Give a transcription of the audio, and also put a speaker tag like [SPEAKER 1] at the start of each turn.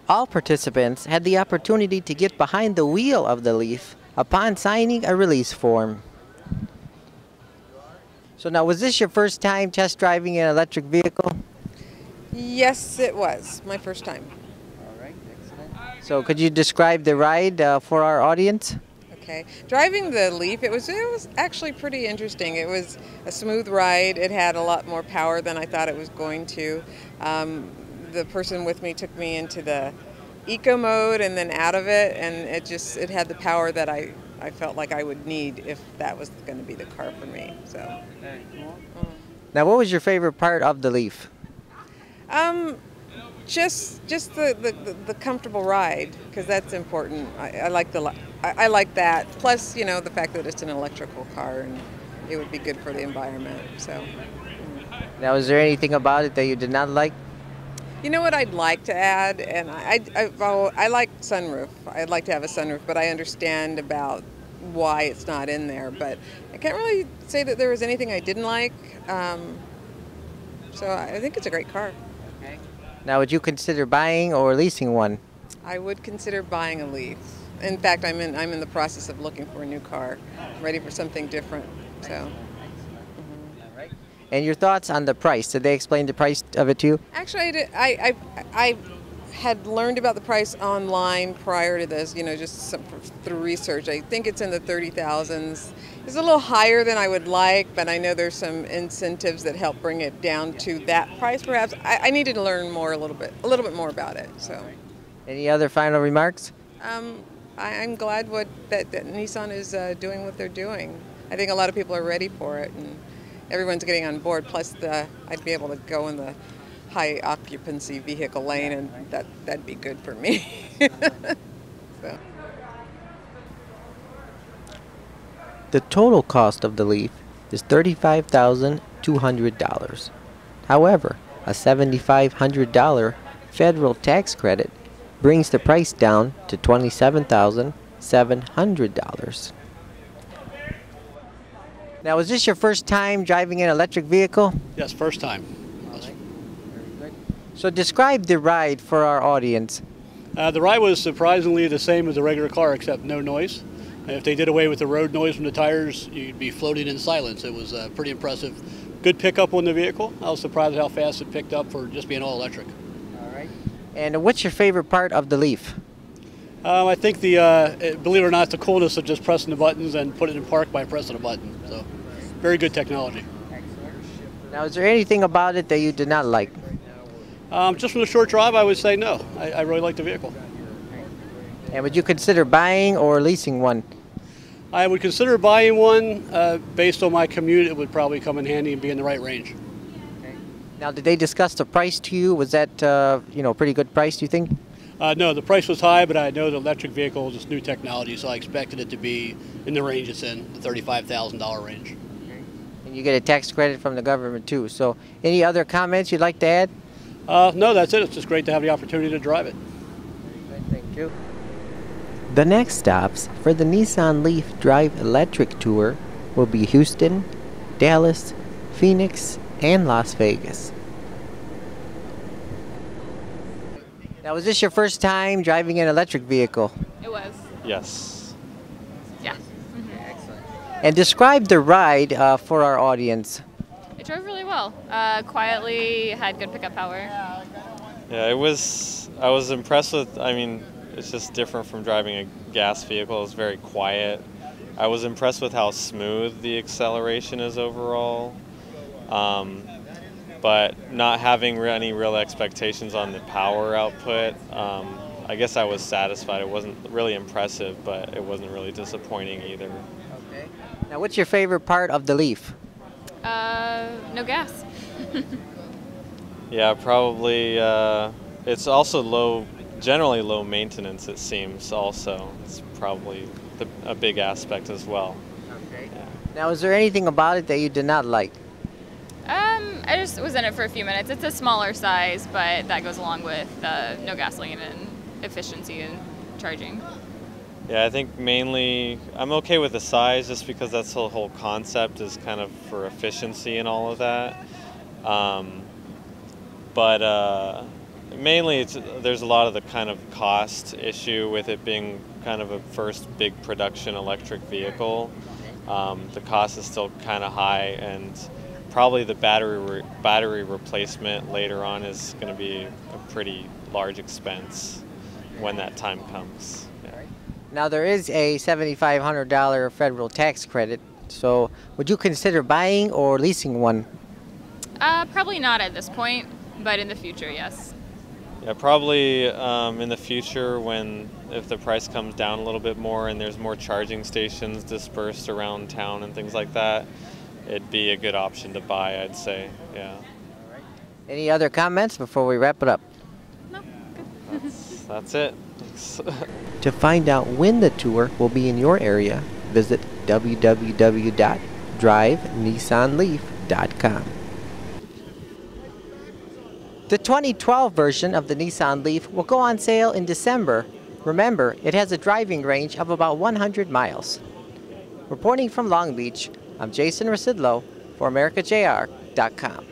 [SPEAKER 1] All participants had the opportunity to get behind the wheel of the Leaf upon signing a release form. So now, was this your first time test driving an electric vehicle?
[SPEAKER 2] Yes, it was my first time.
[SPEAKER 1] All right, excellent. So could you describe the ride for our audience?
[SPEAKER 2] Okay, driving the Leaf, it was actually pretty interesting. It was a smooth ride. It had a lot more power than I thought it was going to. The person with me took me into the eco mode and then out of it, and it had the power that I felt like I would need if that was going to be the car for me. So.
[SPEAKER 1] Very cool. Now, what was your favorite part of the Leaf?
[SPEAKER 2] Just the comfortable ride, because that's important. I like that. Plus, you know, the fact that it's an electrical car and it would be good for the environment. So.
[SPEAKER 1] Now, is there anything about it that you did not like?
[SPEAKER 2] You know what I'd like to add, and I like sunroof. I'd like to have a sunroof, but I understand about why it's not in there. But I can't really say that there was anything I didn't like. So I think it's a great car.
[SPEAKER 1] Okay. Now, would you consider buying or leasing one?
[SPEAKER 2] I would consider buying a Leaf. In fact, I'm in the process of looking for a new car. I'm ready for something different. So.
[SPEAKER 1] And your thoughts on the price? Did they explain the price of it to you?
[SPEAKER 2] Actually, I had learned about the price online prior to this, you know, just through research. I think it's in the 30,000s. It's a little higher than I would like, but I know there's some incentives that help bring it down to that price, perhaps. I needed to learn more a little bit more about it. So.
[SPEAKER 1] Any other final remarks?
[SPEAKER 2] I'm glad that Nissan is doing what they're doing. I think a lot of people are ready for it, and everyone's getting on board. Plus, I'd be able to go in the high occupancy vehicle lane, and that'd be good for me. So.
[SPEAKER 1] The total cost of the Leaf is $35,200. However, a $7,500 federal tax credit brings the price down to $27,700. Now, is this your first time driving an electric vehicle?
[SPEAKER 3] Yes, first time.
[SPEAKER 1] So describe the ride for our audience.
[SPEAKER 3] The ride was surprisingly the same as a regular car, except no noise. If they did away with the road noise from the tires, you'd be floating in silence. It was pretty impressive. Good pickup on the vehicle. I was surprised at how fast it picked up for just being all electric.
[SPEAKER 1] All right. And what's your favorite part of the Leaf?
[SPEAKER 3] I think believe it or not, the coolness of just pressing the buttons and putting it in park by pressing a button. So, very good technology.
[SPEAKER 1] Now, is there anything about it that you did not like?
[SPEAKER 3] Just from the short drive, I would say no. I really like the vehicle.
[SPEAKER 1] And would you consider buying or leasing one?
[SPEAKER 3] I would consider buying one. Based on my commute, it would probably come in handy and be in the right range.
[SPEAKER 1] Okay. Now, did they discuss the price to you? Was that pretty good price, do you think?
[SPEAKER 3] No, the price was high, but I know the electric vehicle is new technology, so I expected it to be in the range it's in, the $35,000 range.
[SPEAKER 1] Okay. And you get a tax credit from the government too. So, any other comments you'd like to add?
[SPEAKER 3] No, that's it. It's just great to have the opportunity to drive it.
[SPEAKER 1] Thank you. The next stops for the Nissan Leaf Drive Electric Tour will be Houston, Dallas, Phoenix, and Las Vegas. Now, was this your first time driving an electric vehicle?
[SPEAKER 4] It was.
[SPEAKER 5] Yes.
[SPEAKER 4] Yeah.
[SPEAKER 1] Excellent. And describe the ride for our audience.
[SPEAKER 4] It drove really well. Quietly, had good pickup power.
[SPEAKER 5] Yeah, I was impressed with, it's just different from driving a gas vehicle. It's very quiet. I was impressed with how smooth the acceleration is overall. But not having any real expectations on the power output, I guess I was satisfied. It wasn't really impressive, but it wasn't really disappointing either.
[SPEAKER 1] Okay. Now, what's your favorite part of the Leaf?
[SPEAKER 4] No gas.
[SPEAKER 5] Yeah, probably. It's also generally low maintenance, it seems, also. It's probably a big aspect as well.
[SPEAKER 1] Okay. Yeah. Now, is there anything about it that you did not like?
[SPEAKER 4] I just was in it for a few minutes. It's a smaller size, but that goes along with no gasoline and efficiency in charging.
[SPEAKER 5] Yeah, I think mainly I'm okay with the size just because that's the whole concept is kind of for efficiency and all of that. But Mainly, there's a lot of the kind of cost issue with it being kind of a first big production electric vehicle. The cost is still kind of high, and probably the battery replacement later on is going to be a pretty large expense when that time comes. Yeah.
[SPEAKER 1] Now there is a $7,500 federal tax credit, so would you consider buying or leasing one?
[SPEAKER 4] Probably not at this point, but in the future, yes.
[SPEAKER 5] Yeah, probably in the future if the price comes down a little bit more and there's more charging stations dispersed around town and things like that, it'd be a good option to buy, I'd say, yeah.
[SPEAKER 1] Any other comments before we wrap it up?
[SPEAKER 4] No, good.
[SPEAKER 5] That's it. Thanks.
[SPEAKER 1] To find out when the tour will be in your area, visit www.drivenissanleaf.com. The 2012 version of the Nissan Leaf will go on sale in December. Remember, it has a driving range of about 100 miles. Reporting from Long Beach, I'm Jason Rzucidlo for AmericaJR.com.